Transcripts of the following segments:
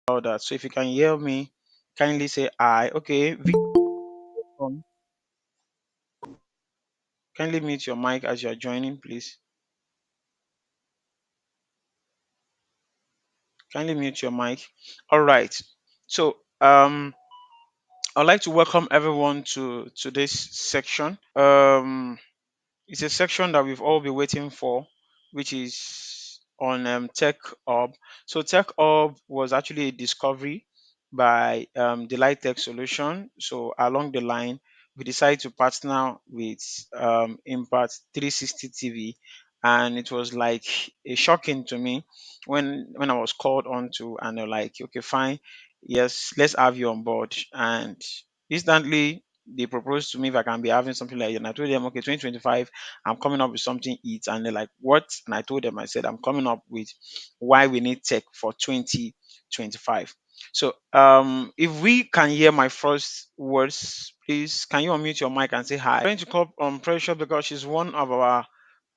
about that. So if you can hear me, kindly say I. Okay, kindly mute your mic as you are joining, please. Kindly mute your mic. All right. So I'd like to welcome everyone to this section. It's a section that we've all been waiting for, which is on Tech Hub. So Tech Hub was actually a discovery by Delight Tech Solution. So along the line, we decided to partner with Impact 360 TV, and it was like a shocking to me when I was called on to, and they're like, okay, fine, yes, let's have you on board, and instantly they proposed to me if I can be having something like that. And I told them, okay, 2025, I'm coming up with something eat. And they're like, what? And I told them, I said, I'm coming up with why we need tech for 2025. So if we can hear my first words, please can you unmute your mic and say hi? I'm going to call on Pressure because she's one of our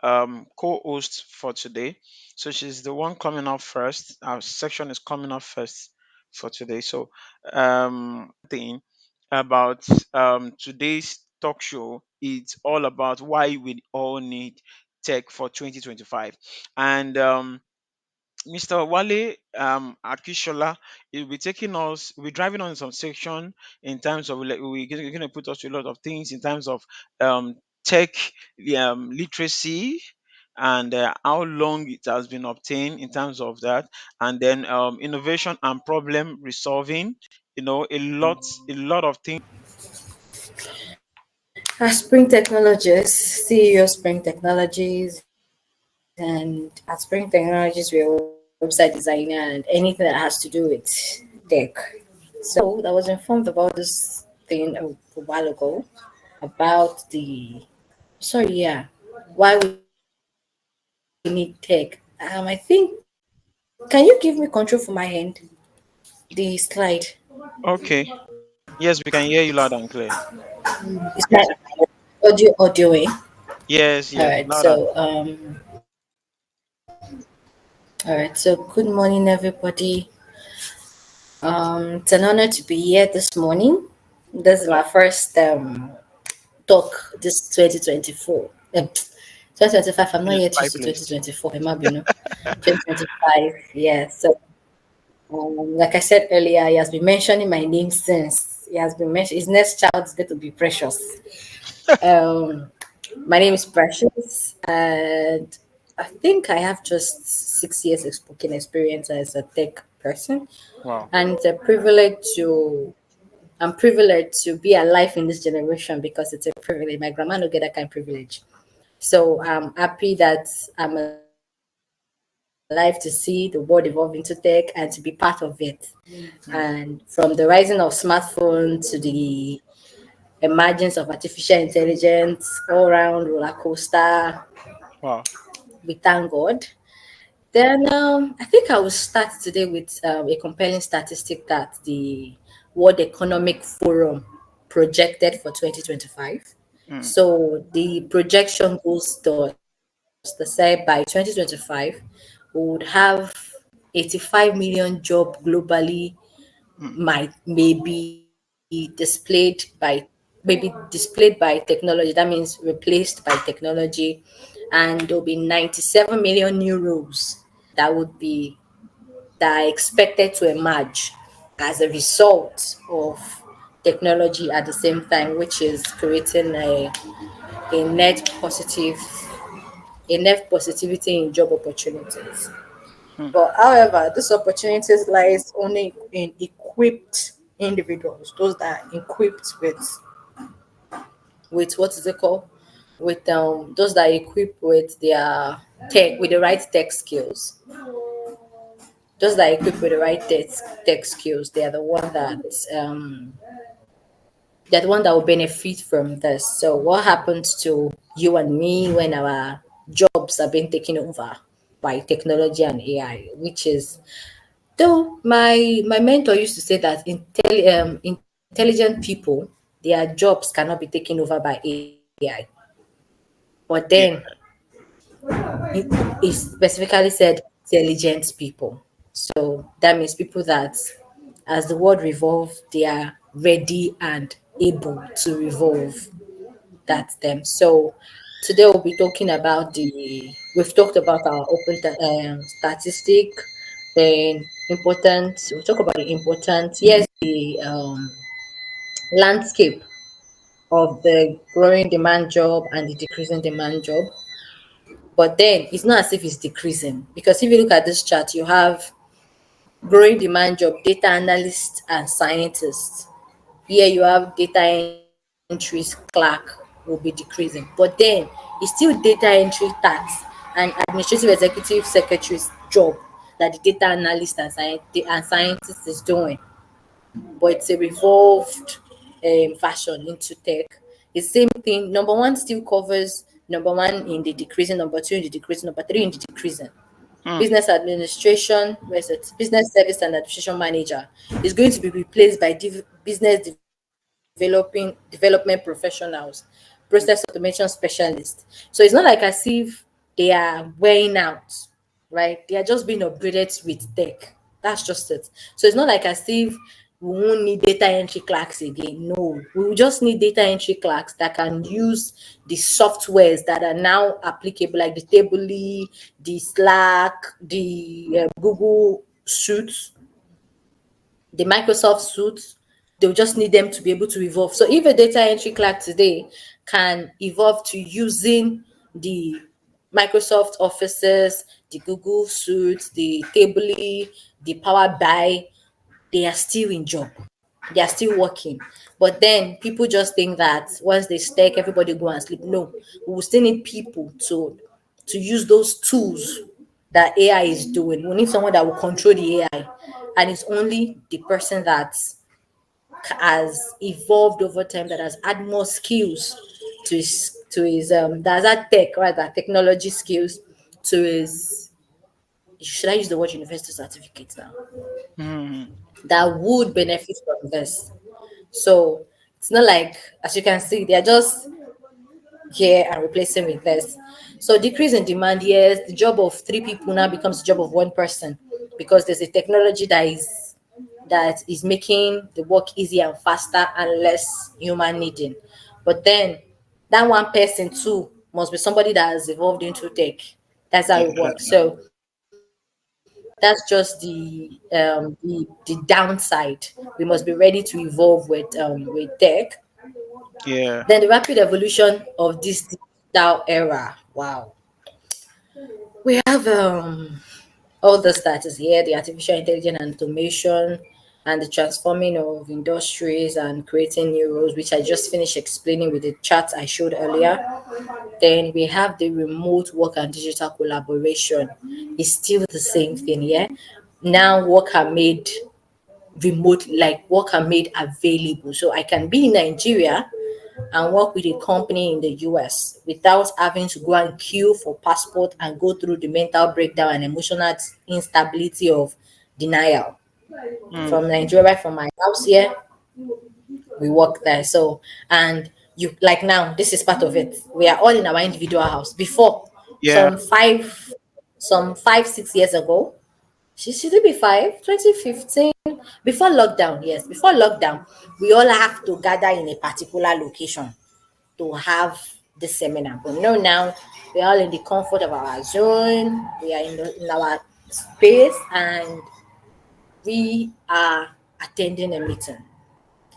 co-hosts for today. So she's the one coming up first. Our section is coming up first for today. So thing about today's talk show, it's all about why we all need tech for 2025. And Mr. Wale Akishola, he'll be taking us, we'll be driving on some section in terms of, like, we're going to put us to a lot of things in terms of tech literacy and how long it has been obtained in terms of that, and then innovation and problem resolving. A lot of things. Spring Technologies, CEO Spring Technologies, and at Spring Technologies, we're a website designer and anything that has to do with tech. So I was informed about this thing a while ago about why we need tech. I think, can you give me control for my hand? The slide. Okay. Yes, we can hear you loud and clear. It's my audio, eh? Yes, All yes, right. loud and All right. So good morning, everybody. It's an honor to be here this morning. This is my first talk this 2024. 2025, I'm not yet five used to please. 2024. Emma Bino. 2025, yeah. So, like I said earlier, he has been mentioning my name since. He has been mentioned, his next child is going to be Precious. Um, my name is Precious, and I think I have just 6 years of spoken experience as a tech person, Wow. and it's a privilege to I'm privileged to be alive in this generation because it's a privilege. My grandma no get that kind of privilege. So I'm happy that I'm alive to see the world evolve into tech and to be part of it. And from the Mm. rising of smartphone to the emergence of artificial intelligence, all round roller coaster, Wow. we thank God. Then I think I will start today with a compelling statistic that the World Economic Forum projected for 2025. Mm. So the projection goes thus: they say by 2025 we would have 85 million job globally Mm. may be displayed by technology. That means replaced by technology, and there'll be 97 million new roles that would be that are expected to emerge as a result of technology at the same time, which is creating a net positive a net positivity in job opportunities. Mm. But however, these opportunities lies only in equipped individuals, those that are equipped with what is it called? With those that are equipped with their tech with the right tech skills. Those that are equipped with the right tech skills, they're the one that will benefit from this. So what happens to you and me when our jobs are being taken over by technology and AI, which is though my mentor used to say that intelligent people, their jobs cannot be taken over by AI. But then Yeah. he specifically said intelligent people. So that means people that As the world revolves, they are ready and able to revolve. That's them. So today we'll be talking about we've talked about our statistic, then we'll talk about the important, yes, the landscape of the growing demand job and the decreasing demand job. But then it's not as if it's decreasing, because if you look at this chart, you have growing demand job, data analysts and scientists. Here you have data entries clerk will be decreasing, but then it's still data entry tasks and administrative executive secretary's job that the data analyst and scientist is doing. But it's a revolved fashion into tech. The same thing. Number one still covers number one in the decreasing, number two in the decreasing, number three in the decreasing. Mm. Business administration, where's it? Business service and administration manager is going to be replaced by business development professionals, process automation specialists. So it's not like as if they are wearing out, right? They are just being upgraded with tech. That's just it. So it's not like as if we won't need data entry clerks again. No, we will just need data entry clerks that can use the softwares that are now applicable, like the Tably, the Slack, the Google Suite, the Microsoft suite. They'll just need them to be able to evolve. So if a data entry clerk today can evolve to using the Microsoft Offices, the Google suite, the Tably, the Power BI, they are still in job. They are still working. But then people just think that once they stack, everybody go and sleep. No, we will still need people to use those tools that AI is doing. We need someone that will control the AI. And it's only the person that has evolved over time, that has had more skills to his that has had tech, right, that technology skills to his, should I use the word university certificate now, Mm. that would benefit from this. So it's not like, as you can see, they're just here and replacing with this. So decrease in demand, yes, the job of three people now becomes the job of one person, because there's a technology that is making the work easier and faster and less human needing. But then that one person too must be somebody that has evolved into tech. That's how it Yeah. works. So that's just the downside. We must be ready to evolve with tech. Then the Yeah. rapid evolution of this digital era. Wow. We have all the status here, the artificial intelligence and automation, and the transforming of industries and creating new roles, which I just finished explaining with the chart I showed earlier. Then we have the remote work and digital collaboration. It's still the same thing, yeah. Now work are made available. So I can be in Nigeria and work with a company in the US without having to go and queue for passport and go through the mental breakdown and emotional instability of denial. Mm. From Nigeria, right from my house here, we work there. So, and you, like, now this is part of it. We are all in our individual house. Before, Yeah. some five, 6 years ago, should it be 2015? Before lockdown, yes, before lockdown, we all have to gather in a particular location to have the seminar. But no, now we are all in the comfort of our zone. We are in our space, and we are attending a meeting,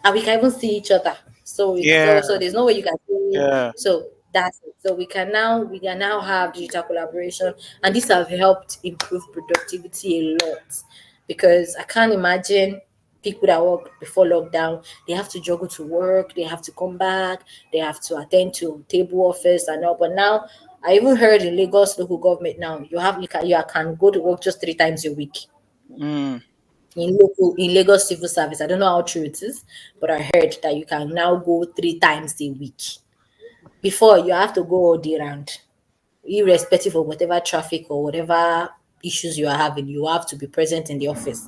and we can even see each other. So it's Yeah. so there's no way you can see. Yeah. So that's it. So we can now have digital collaboration, and this have helped improve productivity a lot, because I can't imagine people that work before lockdown, they have to juggle to work, they have to come back, they have to attend to table office and all. But now I even heard in Lagos local government, now you can go to work just 3 times a week Mm. in Lagos civil service. I don't know how true it is, but I heard that you can now go 3 times a week. Before, you have to go all day round, irrespective of whatever traffic or whatever issues you are having. You have to be present in the office.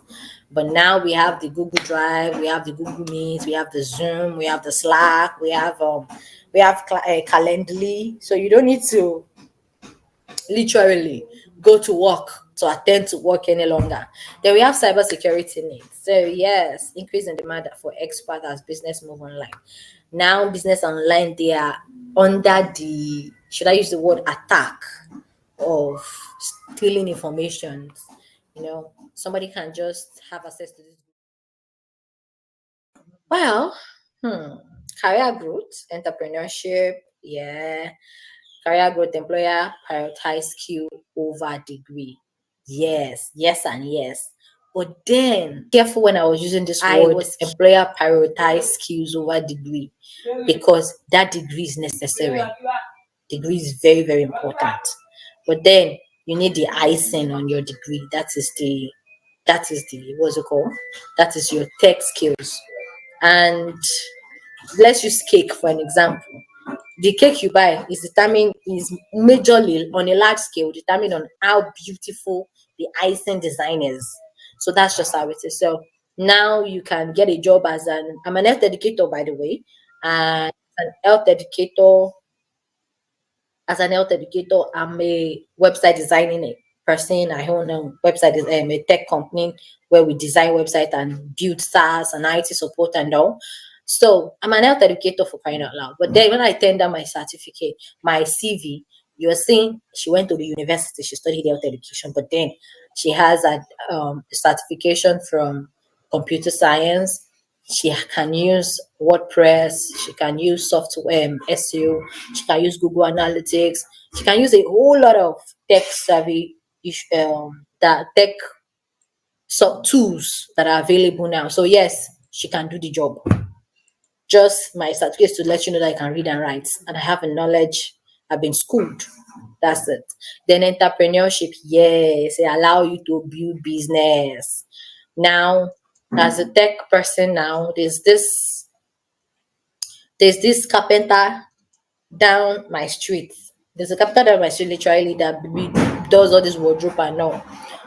But now we have the Google Drive, we have the Google Meet, we have the Zoom, we have the Slack, we have Calendly. So you don't need to literally go to work to attend to work any longer. Then we have cybersecurity needs. So yes, increase in demand for experts as business move online. Now business online, they are under the, should I use the word attack of stealing information. Somebody can just have access to this. Well, hmm, career growth, entrepreneurship, yeah. Career growth, employer prioritize skill over degree. Yes, yes, and yes. But then, careful when I was using this word, employer prioritize skills over degree, because that degree is necessary. Degree is very, very important. But then you need the icing on your degree. That is the what's it called? That is your tech skills. And let's use cake for an example. The cake you buy is majorly on a large scale determined on how beautiful the icing design is. So that's just how it is. So now you can get a job I'm an health educator, by the way, and an health educator as an health educator, I'm a website designing a person. I own a website is a tech company where we design website and build SaaS and IT support and all. So I'm an health educator for crying out loud. But then when I tender my certificate, my CV, you're seeing she went to the university, she studied health education, but then she has a certification from computer science. She can use WordPress, she can use software SEO, she can use Google Analytics, she can use a whole lot of tech savvy that tech tools that are available now. So yes, she can do the job. Just my certificate to let you know that I can read and write and I have a knowledge. I've been schooled. That's it. Then entrepreneurship, yes, it allow you to build business. Now, as a tech person now, there's this carpenter down my street. There's a carpenter down my street literally that does all this wardrobe and all.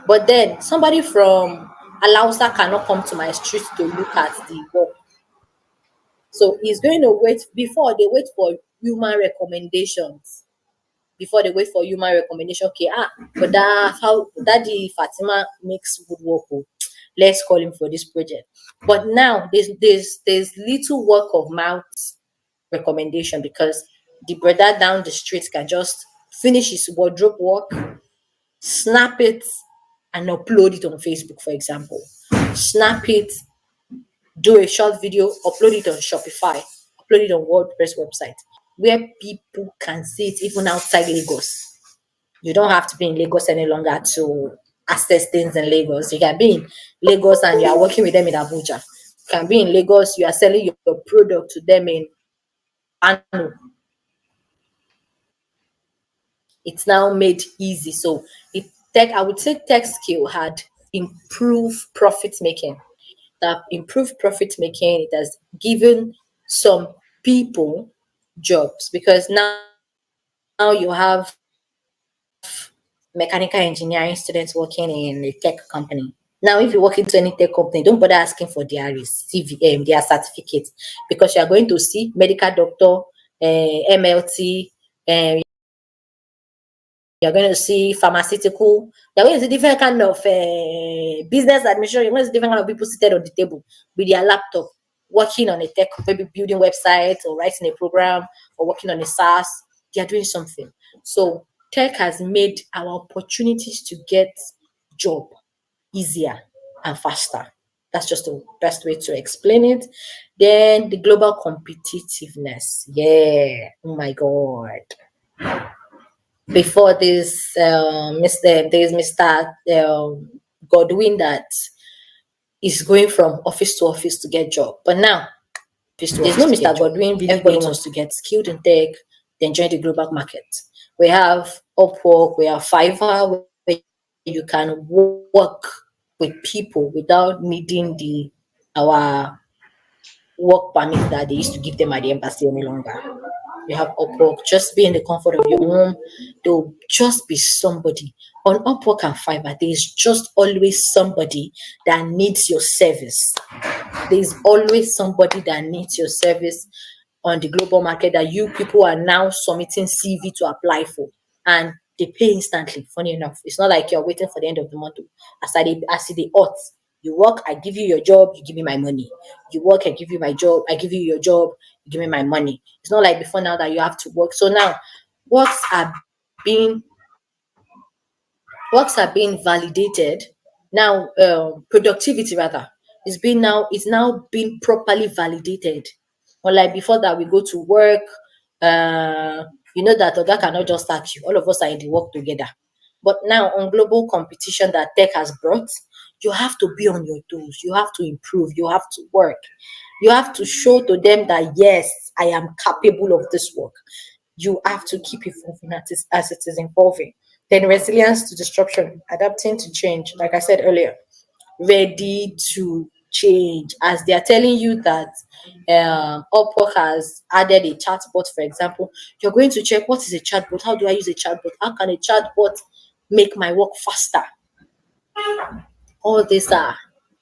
But then somebody from Alausa cannot come to my street to look at the work. So he's going to wait before they wait for human recommendations. Before they wait for human recommendation, okay, but that how Daddy Fatima makes good work. Oh, let's call him for this project. But now there's little work of mouth recommendation because the brother down the street can just finish his wardrobe work, snap it, and upload it on Facebook, for example. Snap it, do a short video, upload it on Shopify, upload it on WordPress website, where people can see it even outside Lagos. You don't have to be in Lagos any longer to access things in Lagos. You can be in Lagos and you are working with them in Abuja. You can be in Lagos, you are selling your product to them in Kano. It's now made easy. So I would say tech skill had improved profit making. That improved profit making, it has given some people jobs because now you have mechanical engineering students working in a tech company. Now, if you walk into any tech company, don't bother asking for their certificate because you are going to see medical doctor, MLT, you're going to see pharmaceutical, you're going to see different kind of business administration, you're going to see different kind of people seated on the table with their laptop, working on a tech, maybe building websites or writing a program or working on a SaaS. They are doing something. So tech has made our opportunities to get job easier and faster. That's just the best way to explain it. Then the global competitiveness. Yeah. Oh my God. Before this, there's Mr. Godwin that is going from office to office to get job. But now there's no Mr. Godwin. Everybody wants to get skilled in tech, then join the global market. We have Upwork, we have Fiverr, where you can work with people without needing our work permit that they used to give them at the embassy any longer. You have Upwork, just be in the comfort of your home. There'll just be somebody on Upwork and Fiverr. There's just always somebody that needs your service. There's always somebody that needs your service on the global market that you people are now submitting CV to apply for. And they pay instantly. Funny enough, it's not like you're waiting for the end of the month. As the odds, you work, I give you your job, you give me my money. You work, I give you my job, I give you your job, you give me my money. It's not like before now that you have to work. So now works are being validated now. Productivity rather is now being properly validated. Unlike before that we go to work, uh that oga cannot just sack you. All of us are in the work together. But now on global competition that tech has brought, you have to be on your toes, you have to improve, you have to work, you have to show to them that yes, I am capable of this work. You have to keep evolving as it is evolving. Then resilience to disruption, adapting to change. Like I said earlier, ready to change. As they are telling you that Upwork has added a chatbot, for example, you're going to check what is a chatbot. How do I use a chatbot? How can a chatbot make my work faster? All these are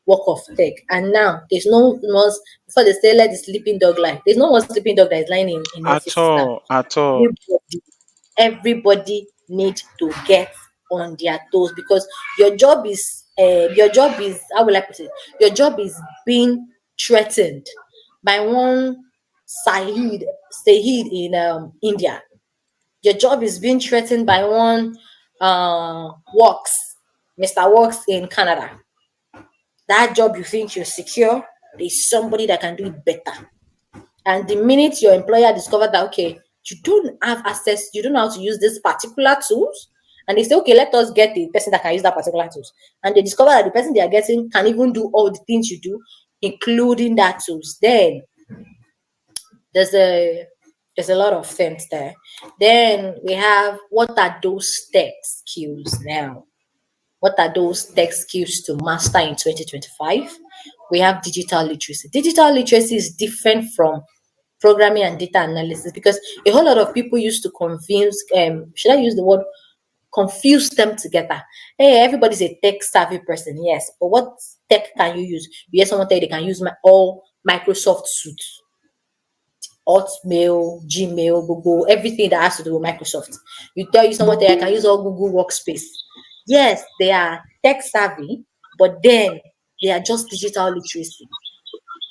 work of tech. And now there's no more, before they say let the sleeping dog lie. There's no more sleeping dog that is lying in At offices now. all, at all. Everybody need to get on their toes, because your job is, how will I put it, your job is being threatened by one Sahid in India. Your job is being threatened by one Works, Mr. Works in Canada. That job you think you're secure, there's somebody that can do it better. And the minute your employer discovered that, okay, you don't have access, you don't know how to use this particular tools, and they say, okay, let us get the person that can use that particular tools. And they discover that the person they are getting can even do all the things you do, including that tools. Then there's a there's a lot of things there. Then we have, what are those tech skills now? What are those tech skills to master in 2025? We have digital literacy. Digital literacy is different from programming and data analysis, because a whole lot of people used to should I use the word, confuse them together. Hey, everybody's a tech savvy person, yes, but what tech can you use? You hear someone tell you they can use all Microsoft suits, Hotmail, Gmail, Google, everything that has to do with Microsoft. Someone tell you I can use all Google Workspace. Yes, they are tech savvy, but then they are just digital literacy.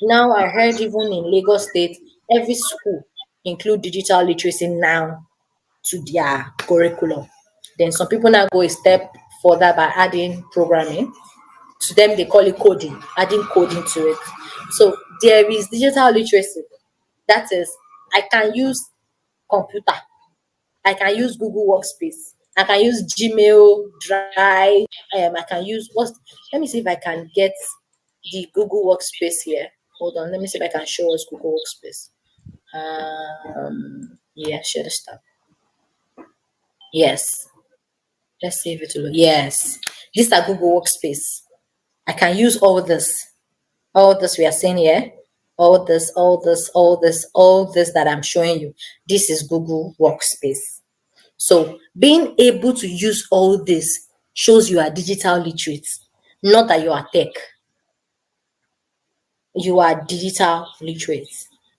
Now I heard even in Lagos State, every school include digital literacy now to their curriculum. Then some people now go a step further by adding programming. To them, they call it coding, adding coding to it. So there is digital literacy. That is, I can use computer, I can use Google Workspace, I can use Gmail, Drive, I can use let me see if I can get the Google Workspace here. Hold on, let me see if I can show us Google Workspace. Yeah, share the stuff. Yes. Let's see if it will. Yes. These are Google Workspace. I can use all this. All this we are seeing here. All this, all this, all this, all this that I'm showing you. This is Google Workspace. So being able to use all this shows you are digital literate, not that you are tech. You are digital literate,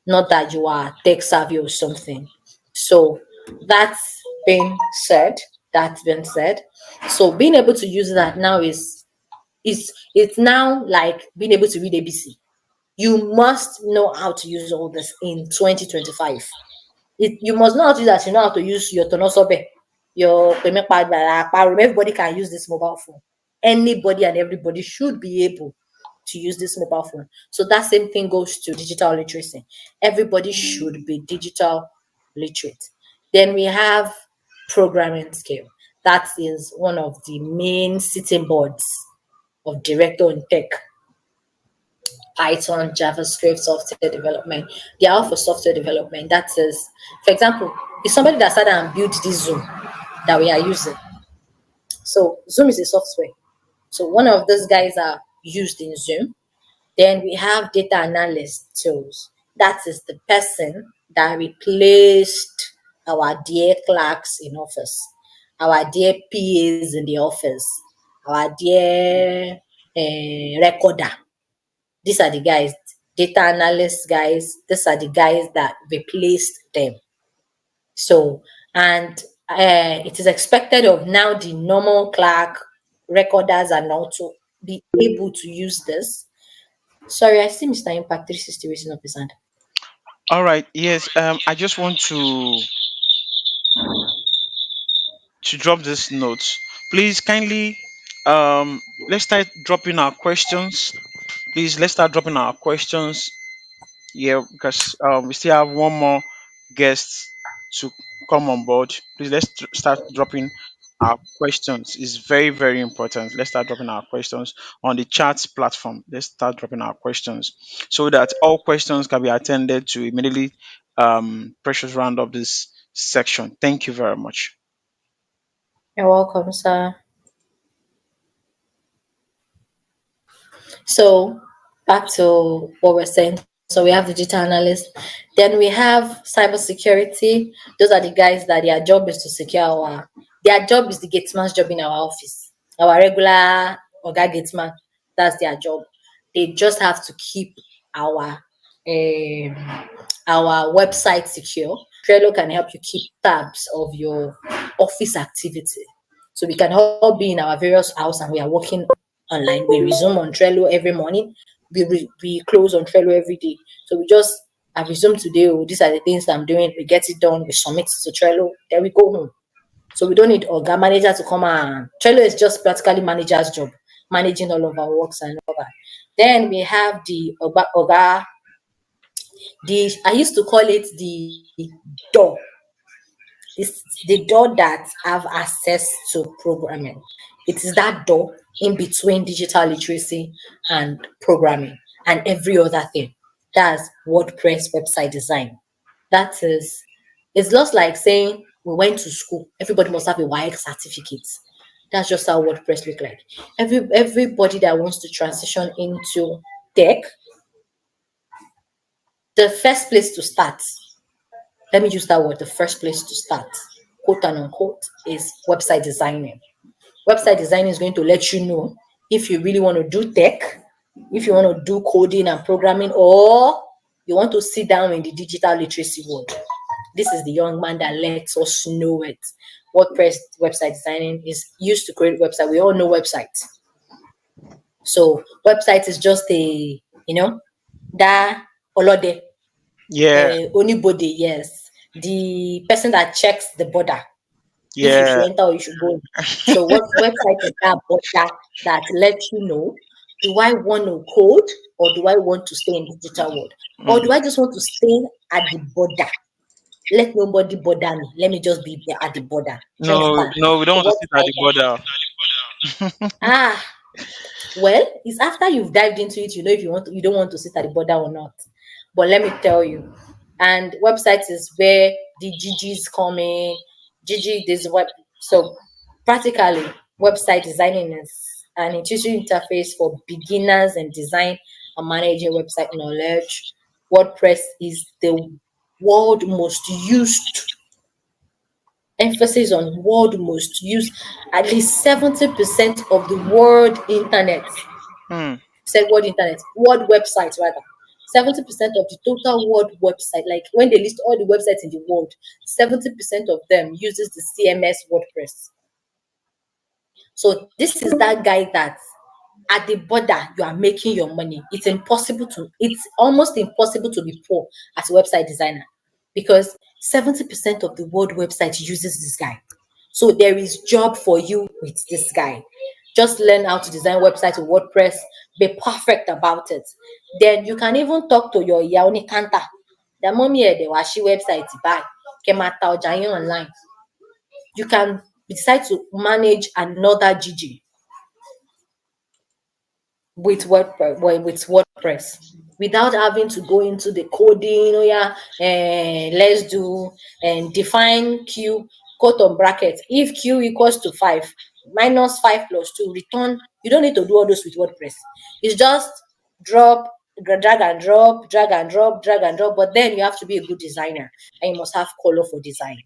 not that you are tech savvy or something. So that's been said. That's been said. So being able to use that now is it's now like being able to read ABC. You must know how to use all this in 2025. You must know how to use that. You know how to use your tonosobe, your everybody can use this mobile phone. Anybody and everybody should be able to use this mobile phone. So that same thing goes to digital literacy. Everybody should be digital literate. Then we have programming skill. That is one of the main sitting boards of director in tech. Python, JavaScript, software development. They are all for software development. That is, for example, if somebody that started and built this Zoom that we are using. So Zoom is a software. So one of those guys are used in Zoom. Then we have data analyst tools. That is the person that replaced our dear clerks in office, our dear PAs in the office, our dear recorder. These are the guys, data analyst guys. These are the guys that replaced them. So, and it is expected of now the normal clerk, recorders, and all to be able to use this. Sorry, I see Mr. Impact 360 raising up his hand. All right. Yes. I just want to drop this note. Please kindly let's start dropping our questions. Please let's start dropping our questions. Yeah, because we still have one more guest to come on board. Please start dropping our questions. It's very, very important. Let's start dropping our questions on the chat platform. Let's start dropping our questions so that all questions can be attended to immediately. Precious round of this section. Thank you very much. You're welcome, sir. So back to what we're saying. So we have digital analysts, then we have cybersecurity. Those are the guys that their job is to secure their job is the gateman's job in our office. Our regular Oga gateman, that's their job. They just have to keep our our website secure. Trello can help you keep tabs of your office activity. So we can all be in our various house and we are working online. We resume on Trello every morning. We close on Trello every day. So we just I resume today. Oh, these are the things I'm doing. We get it done. We submit it to Trello. Then we go home. So we don't need Oga manager to come and Trello is just practically manager's job, managing all of our works and all that. Then we have the Oga, the I used to call it the door. It's the door that have access to programming. It is that door in between digital literacy and programming and every other thing. That's WordPress website design. That is, it's just like saying we went to school. Everybody must have a YX certificate. That's just how WordPress look like. Everybody that wants to transition into tech, the first place to start, let me use that word, the first place to start, quote and unquote, is website designing. Website designing is going to let you know if you really want to do tech, if you want to do coding and programming, or you want to sit down in the digital literacy world. This is the young man that lets us know it. WordPress website designing is used to create website. We all know websites. So website is just a, that olode, Yeah. anybody, yes. The person that checks the border if you Yeah. should enter or you should go. So what website is that border that lets you know, do I want to code or do I want to stay in the digital world? Or Mm. do I just want to stay at the border? Let nobody bother me. Let me just be at the border. Do you No, understand? no, we don't So want to sit at website the border. ah well, it's after you've dived into it, you know if you don't want to sit at the border or not. But let me tell you, and website is where the GGs come in. GG this web so practically website designing is an intuitive interface for beginners in design and managing website knowledge. WordPress is the world most used emphasis on world most used at least 70% of the world internet Hmm. said world internet, world websites rather. 70% of the total world website, like when they list all the websites in the world, 70% of them uses the CMS WordPress. So this is that guy that at the border you are making your money. It's almost impossible to be poor as a website designer because 70% of the world website uses this guy. So there is job for you with this guy. Just learn how to design websites with WordPress, be perfect about it. Then you can even talk to your Yaoni Kanta. The mommy the washi website buy. Kemata or online. You can decide to manage another GG with WordPress without having to go into the coding. Oh yeah, let's do and define Q quote on bracket. If Q equals to 5, minus 5 plus 2, return. You don't need to do all those with WordPress. It's just drop, drag and drop, drag and drop, drag and drop. But then you have to be a good designer and you must have color for design.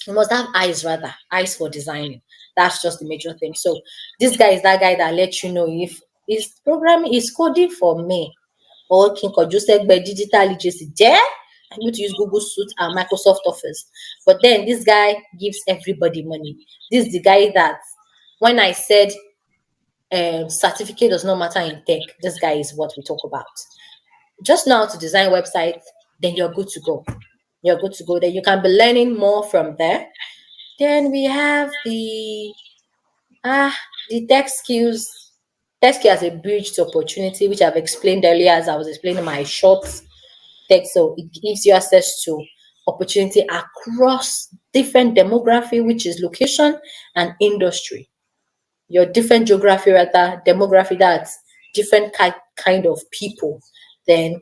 You must have eyes rather, eyes for designing. That's just the major thing. So this guy is that guy that lets you know if his programming is coding for me or King Koju Segbe digital literacy. Yeah? I'm able to use Google Suite and Microsoft Office. But then this guy gives everybody money. This is the guy that when I said certificate does not matter in tech, this guy is what we talk about. Just know how to design websites, then you're good to go. You're good to go. Then you can be learning more from there. Then we have ah the tech skill as a bridge to opportunity, which I've explained earlier as I was explaining my short tech. So it gives you access to opportunity across different demography, which is location and industry. Your different geography, rather demography, that's different kind of people. Then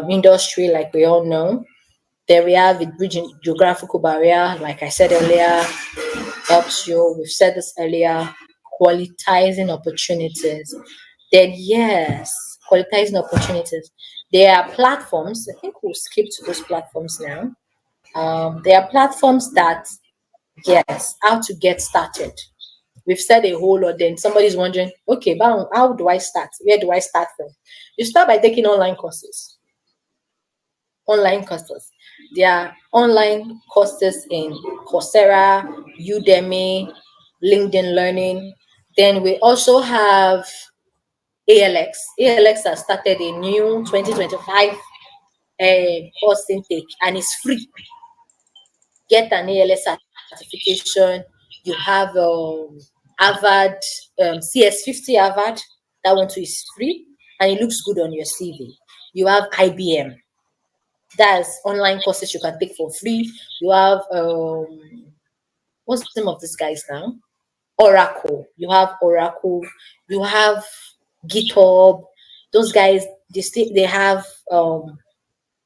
industry, like we all know. Then we have it bridging geographical barrier, like I said earlier, helps you. We've said this earlier, qualitizing opportunities. Then yes, qualitizing opportunities. There are platforms. I think we'll skip to those platforms now. There are platforms that yes, how to get started. We've said a whole lot. Then somebody's wondering, okay, but how do I start? Where do I start from? You start by taking online courses. Online courses. There are online courses in Coursera, Udemy, LinkedIn Learning. Then we also have ALX. ALX has started a new 2025 course intake and it's free. Get an ALS certification. You have Harvard, CS50 Harvard. That one too is free and it looks good on your CV. You have IBM. That's online courses you can take for free. You have what's the name of these guys now? Oracle. You have Oracle. You have GitHub. Those guys, they have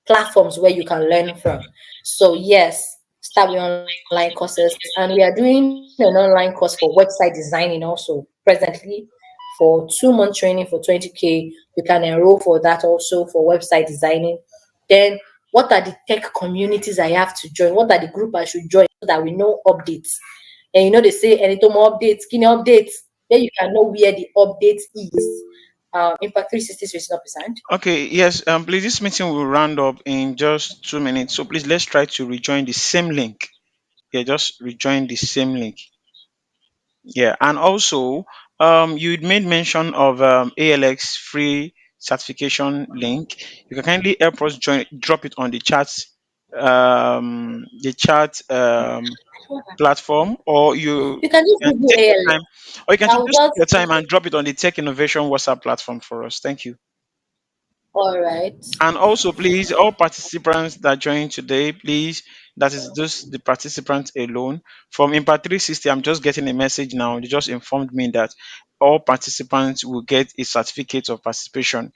platforms where you can learn from. So yes, start with online courses, and we are doing an online course for website designing also presently for 2 month training for 20K. You can enroll for that also for website designing. Then what are the tech communities I have to join? What are the group I should join so that we know updates? And you know they say anytime updates, skinny updates, then you can know where the update is. Impact 360 is facing up his hand. Okay, yes, please, this meeting will round up in just 2 minutes. So please let's try to rejoin the same link. Yeah, just rejoin the same link. Yeah, and also, you made mention of ALX free certification link. You can kindly help us join, drop it on the chat platform, or you You can just can Google take your ALS. time, or you can I will just take just your time and drop it on the Tech Innovation WhatsApp platform for us. Thank you. all right. And also, please, all participants that joined today, please, that is just the participants alone. From Impact 360, I'm just getting a message now. They just informed me that all participants will get a certificate of participation.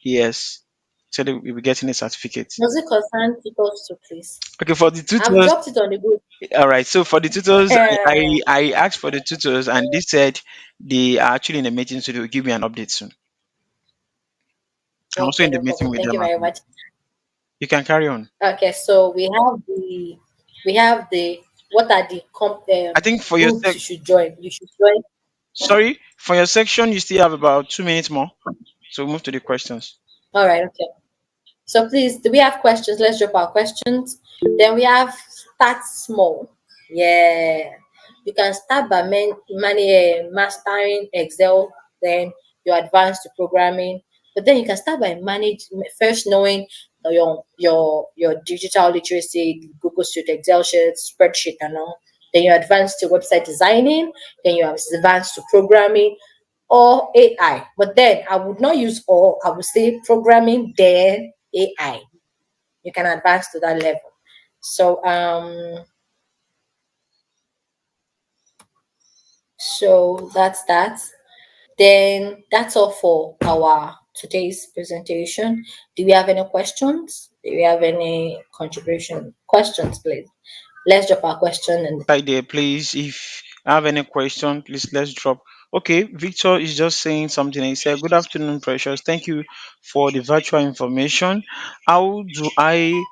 Yes. So they will be getting a certificate. Does it concern tutors too, please? Okay, for the I've tutors, dropped it on the group. all right. So for the tutors, Uh, I asked for the tutors and they said they are actually in a meeting, so they will give me an update soon. I'm also okay, in the no meeting problem. with Thank them you as very well. much. You can carry on. Okay, so we have the what are the I think for your groups you should join? You should join. sorry, for your section, you still have about 2 minutes more. So move to the questions. All right, okay. So please, do we have questions? Let's drop our questions. Then we have start small. Yeah. You can start by mastering Excel, then you advance to programming. But then you can start by first knowing your digital literacy, Google Suite, Excel sheet, spreadsheet, and all. Then you advance to website designing. Then you advance to programming or AI. But then I would not use or, I would say programming, then AI. You can advance to that level. So that's that. Then that's all for our today's presentation. Do we have any questions? Do we have any contribution questions, please? Let's drop our question and Hi there, please. If I have any question, please let's drop. Okay, Victor is just saying something. He said, "Good afternoon, Precious. Thank you for the virtual information. How do I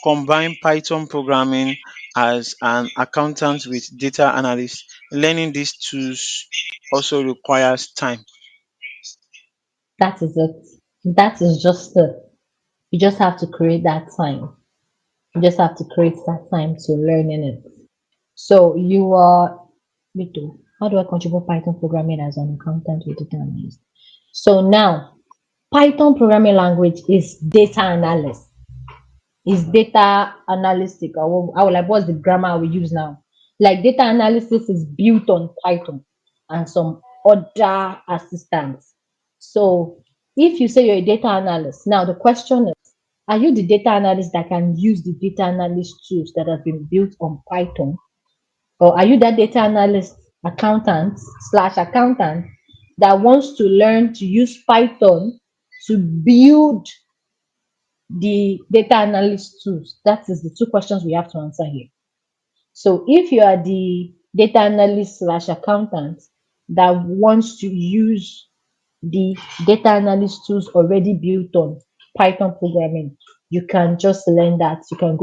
combine Python programming as an accountant with data analyst? Learning these tools also requires time." That is it. That is just it. You just have to create that time. You just have to create that time to learn in it. So you are, me too. How do I contribute Python programming as an accountant with data analyst? So now, Python programming language is data analyst. Is data analytic, or I would like what's the grammar we use now? Like data analysis is built on Python and some other assistants. So if you say you're a data analyst, now the question is, are you the data analyst that can use the data analyst tools that have been built on Python? Or are you that data analyst accountant slash accountant that wants to learn to use Python to build the data analyst tools? That is the two questions we have to answer here. So if you are the data analyst slash accountant that wants to use the data analyst tools already built on Python programming, you can just learn that. You can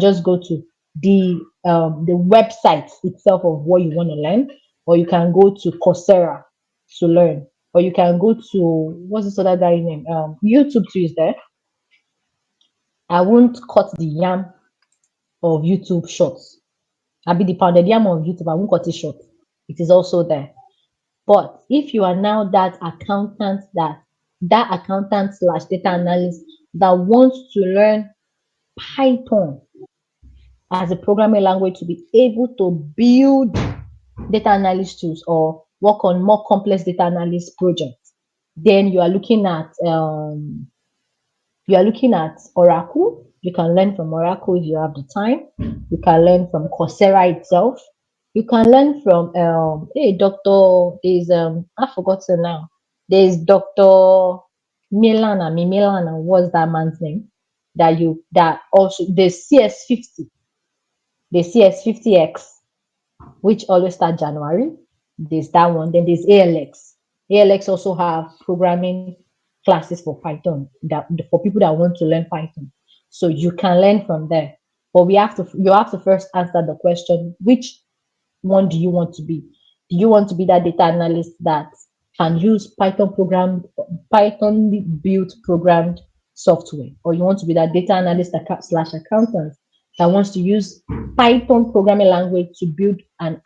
just go to the website itself of what you want to learn, or you can go to Coursera to learn, or you can go to what's this other guy name? YouTube too is there. I won't cut the yam of YouTube shorts. I'll be the pounded yam of YouTube. I won't cut it short. It is also there. But if you are now that accountant slash data analyst that wants to learn Python as a programming language to be able to build data analyst tools or work on more complex data analyst projects, then you are looking at Oracle. You can learn from Oracle if you have the time. You can learn from Coursera itself. You can learn from Doctor is I forgotten now. There's Doctor Milan and what's that man's name? That also the CS50X, which always start January. There's that one. Then there's ALX. ALX also have programming classes for Python that for people that want to learn Python. So you can learn from there. But you have to first answer the question, which one do you want to be? Do you want to be that data analyst that can use Python built programmed software, or you want to be that data analyst slash accountant that wants to use Python programming language to build and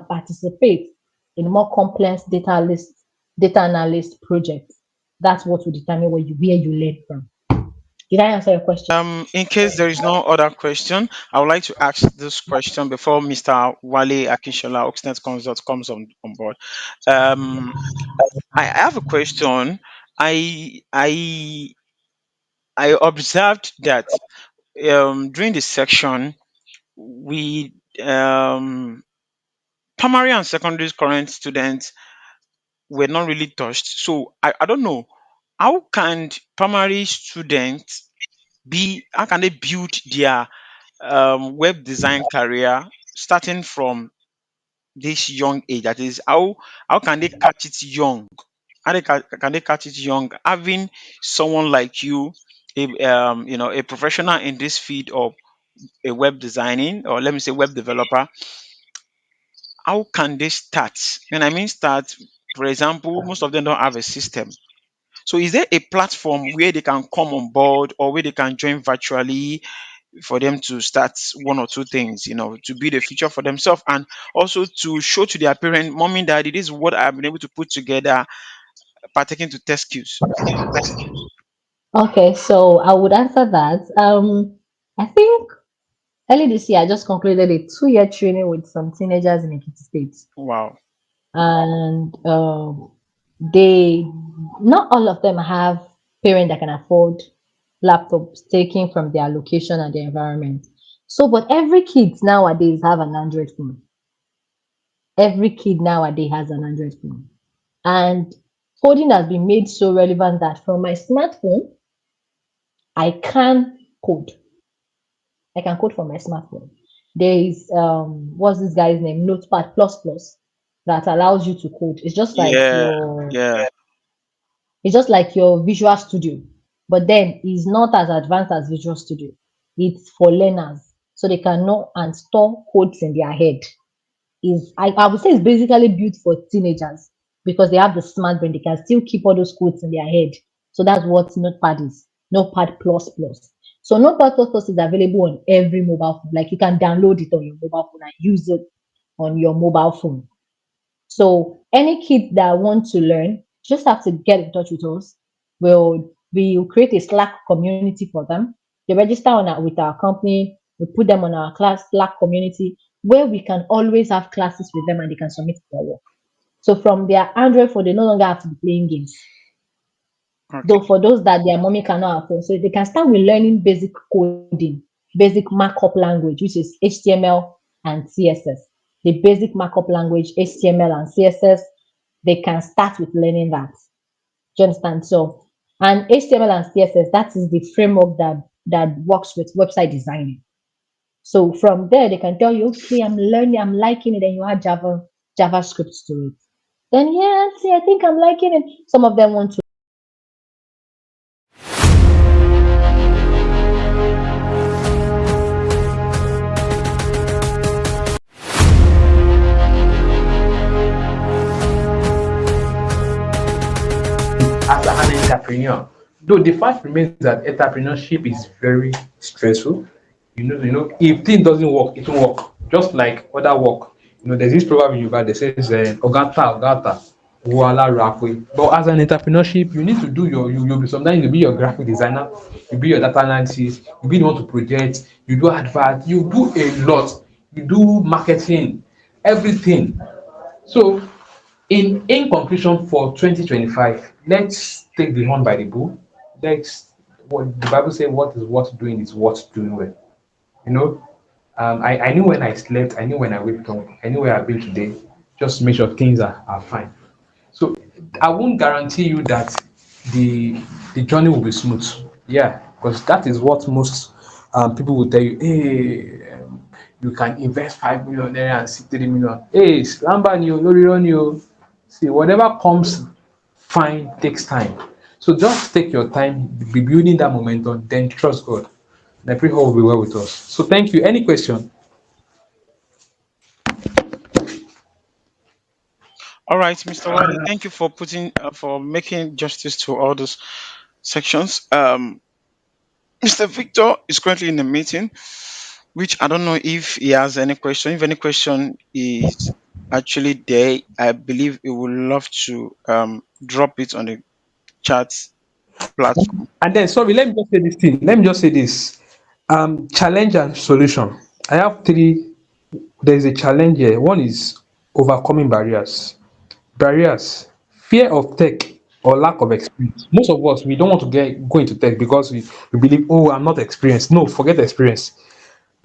participate in more complex data analyst projects? That's what will determine where you learn from. Did I answer your question? In case there is no other question, I would like to ask this question before Mr. Wale Akinshola Oxnet comes on board. Um, I have a question. I I I observed that during this section we primary and secondary current students were not really touched. So I don't know, how can primary students how can they build their web design career starting from this young age? That is, how can they catch it young? Can they catch it young? Having someone like you, a professional in this field of a web designing, or let me say web developer, how can they start? When I mean start, for example, most of them don't have a system. So is there a platform where they can come on board or where they can join virtually for them to start one or two things, to build a future for themselves, and also to show to their parent, mommy, daddy, this is what I've been able to put together, partaking to test skills. Okay, so I would answer that. I think early this year, I just concluded a 2-year training with some teenagers in Ekiti State, Wow. and they not all of them have parents that can afford laptops taken from their location and their environment. So, but every kid nowadays have an Android phone. Every kid nowadays has an Android phone, and coding has been made so relevant that from my smartphone, I can code. I can code from my smartphone. There is what's this guy's name? Notepad plus plus that allows you to code. Yeah, yeah. It's just like your Visual Studio, but then it's not as advanced as Visual Studio. It's for learners, so they can know and store codes in their head. I would say it's basically built for teenagers because they have the smart brain. They can still keep all those codes in their head. So that's what Notepad is. Notepad plus plus. So Notepad++ is available on every mobile phone. Like you can download it on your mobile phone and use it on your mobile phone. So any kid that wants to learn just have to get in touch with us. We'll create a Slack community for them. They register with our company. We put them on our class Slack community where we can always have classes with them and they can submit their work. So from their Android phone, they no longer have to be playing games. Though Okay. for those that their mommy cannot afford, so they can start with learning basic coding, basic markup language, which is HTML and CSS. The basic markup language, HTML and CSS, they can start with learning that. Do you understand? So, and HTML and CSS, that is the framework that works with website designing. So from there, they can tell you, okay, I'm learning, I'm liking it, and you add JavaScript to it. Then yeah, see, I think I'm liking it. Some of them want to. As an entrepreneur. Though the fact remains that entrepreneurship is very stressful. If thing doesn't work, it won't work. Just like other work. There's this proverb in Yoruba that says, "Ogata, Ogata, Wala Rakwe." But as an entrepreneurship, you need to do you'll be sometimes you'll be your graphic designer, you'll be your data analysis, you'll be the one to project, you do advert, you do a lot, you do marketing, everything. So, in conclusion, for 2025, let's take the horn by the bull. Let's what the Bible says, what is worth doing is worth doing well. You know, I knew when I slept, I knew when I waked up, I knew where I've been today. Just to make sure things are fine. So I won't guarantee you that the the journey will be smooth. Yeah, because that is what most people will tell you. Hey, you can invest 5 million there and see 3 million. Hey, lamba ni o, lórí irọ́ ni o. See, whatever comes fine takes time. So just take your time, be building that momentum, then trust God. And I pray all will be well with us. So thank you. Any question? All right, Mr. Wale, thank you for for making justice to all those sections. Mr. Victor is currently in a meeting, which I don't know if he has any question. If any question is actually there, I believe he would love to drop it on the chat platform. And then, sorry, let me just say this thing. Let me just say this. Challenge and solution. I have three. There is a challenge here. One is overcoming barriers. Barriers, fear of tech or lack of experience. Most of us we don't want to go into tech because we believe, oh, I'm not experienced. No, forget experience.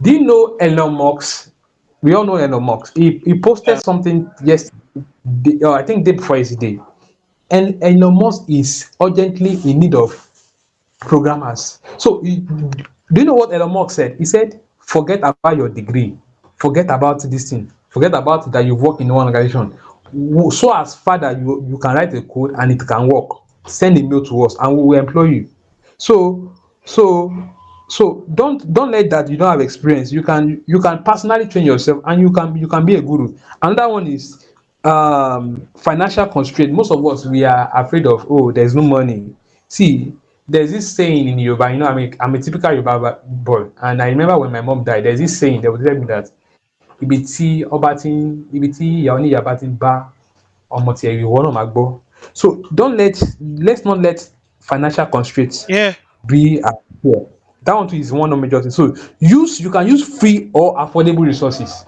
Do you know Elon Musk? We all know Elon Musk. He posted Yeah. something yesterday. I think day before yesterday. And Elon Musk is urgently in need of programmers. So, do you know what Elon Musk said? He said, forget about your degree, forget about this thing, forget about that you work in one organization. So as far that you can write a code and it can work, send a mail to us and we will employ you. So, so, so don't let that you don't have experience. You can personally train yourself and you can be a guru. Another one is financial constraint. Most of us we are afraid of, oh, there's no money. See, there's this saying in Yoruba, I'm a typical Yoruba boy, and I remember when my mom died, there's this saying, they would tell me that ibi tí ìyá oníyàá bá ti ń bá ọmọ tiẹ̀ ìwọ náà máa gbọ́. So let's not let financial constraints Yeah. be our fear. That one too is one of major things. So you can use free or affordable resources.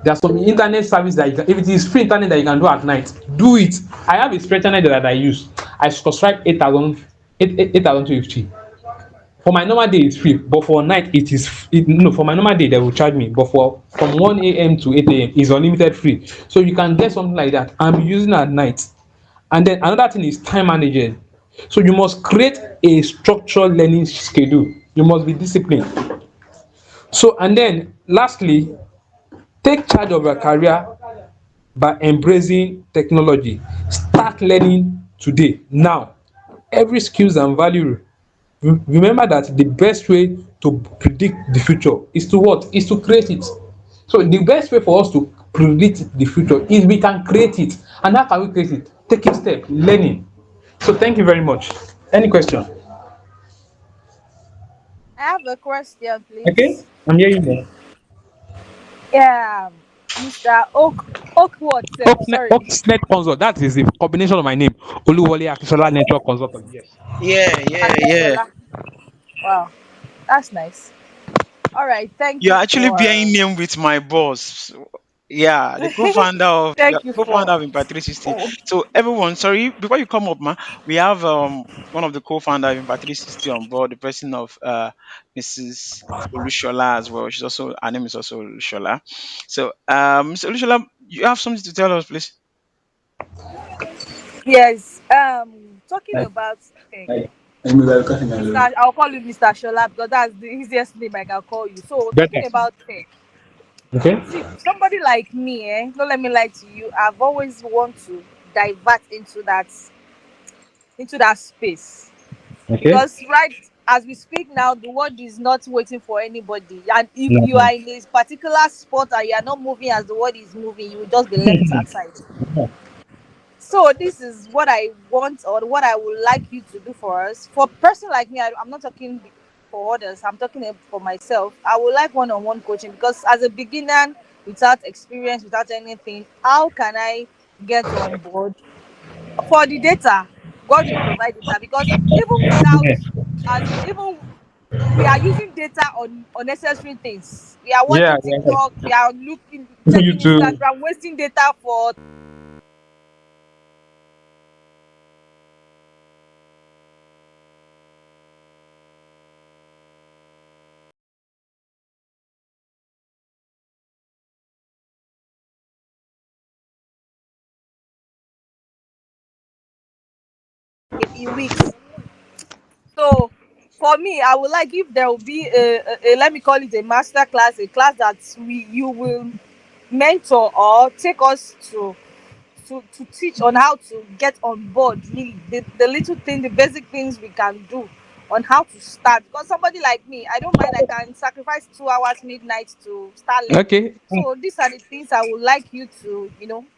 There's some internet service that if it is free internet that you can do at night, do it. I have a spread internet that I use. I subscribe 8,250. For my normal day, it's free, but for night, no. For my normal day, they will charge me, but for from 1 a.m. to 8 a.m., it's unlimited free. So you can get something like that. I'm using it at night. And then another thing is time management. So you must create a structured learning schedule. You must be disciplined. So and then lastly, take charge of your career by embracing technology. Start learning today, now. Every skills and value. Remember that the best way to predict the future is to what? Is to create it. So the best way for us to predict the future is we can create it. And how can we create it? Taking step, learning. So thank you very much. Any question? I have a question, Okay, please. I'm hearing you. Yeah, Mr. Oak what self? Sorry, Oxnet Consult. That is the combination of my name. Oluwole Akisola Network Consultant. Yes. Yeah, yeah, yeah. Akishola. Wow, that's nice. All right, thank You're you actually for bearing name with my boss. Yeah, the co-founder of thank you co-founder for. of Impact 360. Oh, So everyone, sorry, before you come up, man, we have one of the co-founder of Impact 360 on board, the person of Mrs. Olushola as well. She's also her name is also Olushola. So Mr. Olushola, you have something to tell us, please. yes. Talking about okay, Mr. I'll call you Mr. Shola because that's the easiest name I can call you. So talking Better. about tech. Okay. See, somebody like me, don't let me lie to you. I've always want to divert into that space Okay. because right as we speak now, the world is not waiting for anybody. And if No, you no. are in a particular spot and you are not moving as the world is moving, you will just be left aside. So this is what I want or what I would like you to do for us. For a person like me, I'm not talking for others. I'm talking for myself. I would like one-on-one coaching because as a beginner, without experience, without anything, how can I get on board for the data? God will provide data because even without, as in even we are using data on unnecessary things. We are Yeah, watching yeah. TikTok. We are looking, You checking too. Instagram, wasting data for a few weeks. So for me, I would like if there will be a let me call it a master class, a class that we you will mentor or take us to teach on how to get on board really the little thing, the basic things we can do on how to start. Because somebody like me, I don't mind, I can sacrifice 2 hours midnight to start learning. Okay. So these are the things I would like you to,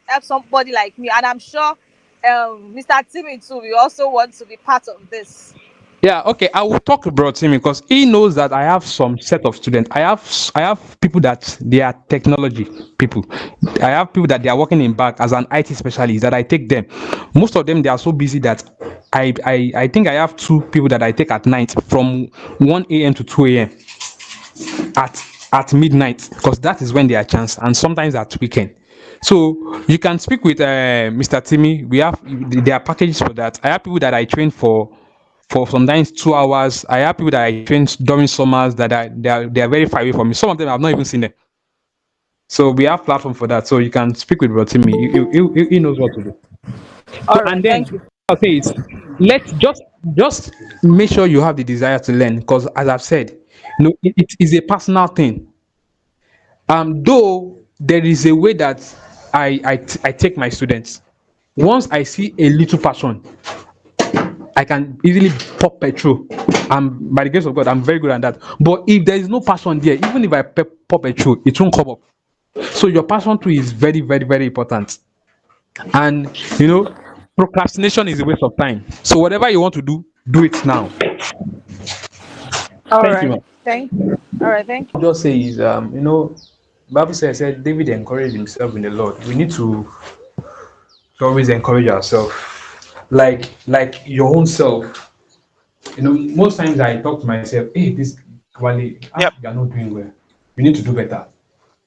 help somebody like me. And I'm sure Mr. Timmy too, we also want to be part of this. Yeah, okay. I will talk about Timmy because he knows that I have some set of students. I have people that they are technology people. I have people that they are working in back as an IT specialist that I take them. Most of them they are so busy that I think I have two people that I take at night from 1 a.m. to 2 a.m. at midnight because that is when they are chance and sometimes at weekend. So you can speak with Mr. Timmy. We have there are packages for that. I have people that I train for sometimes 2 hours. I have people that I train during summers that they are very far away from me. Some of them I've not even seen them. So we have platform for that. So you can speak with Bro Timmy. He knows what to do. So All right, and then thank you. I'll say is let's just make sure you have the desire to learn because as I've said, it is a personal thing. Though there is a way that I take my students. Once I see a little passion, I can easily pop petrol. By the grace of God, I'm very good at that. But if there is no passion there, even if I pop petrol, it won't come up. So your passion too is very, very, very important. And procrastination is a waste of time. So whatever you want to do it now. All Thank you, right, man. thank you. All right, thank you. I'll just say is Bible said David encouraged himself in the Lord. We need to always encourage ourselves, like your own self. Most times I talk to myself, hey, this Wale, Yep. you are not doing well. You need to do better.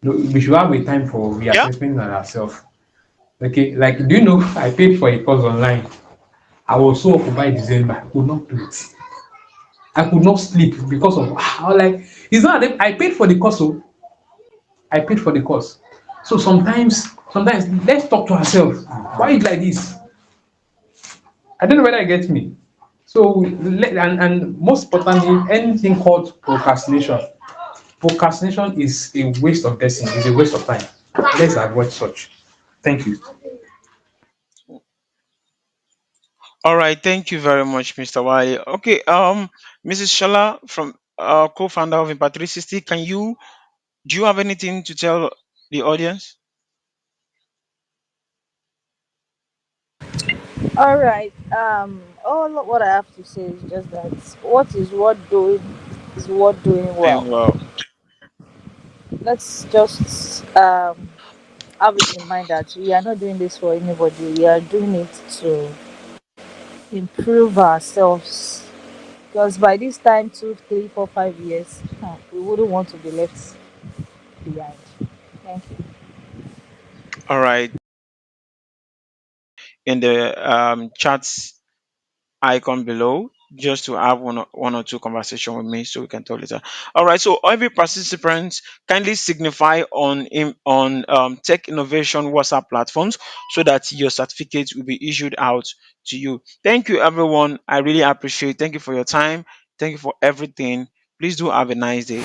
We should have a time for Yeah. reassessment on ourselves. Okay, like do you know I paid for a course online. I was so occupied December, I could not do it. I could not sleep because of I was like, it's not that I paid for the course, so I paid for the course. So sometimes let's talk to ourselves. Why is it like this? I don't know whether it gets me. So and most importantly, anything called procrastination. Procrastination is a waste of destiny, it's a waste of time. Let's avoid such. Thank you. All right. Thank you very much, Mr. Wale. Okay. Mrs. Shala from co-founder of Impact 360. Do you have anything to tell the audience? All right. All what I have to say is just that what is worth doing It's worth doing Doing well. well. Let's just have it in mind that we are not doing this for anybody. We are doing it to improve ourselves. Because by this time, 2, 3, 4, 5 years, we wouldn't want to be left behind. Thank you. All right. In the chat icon below, just to have one or two conversation with me so we can talk later. All right, so every participant kindly signify on tech innovation WhatsApp platforms so that your certificate will be issued out to you. Thank you everyone, I really appreciate. Thank you for your time. Thank you for everything. Please do have a nice day.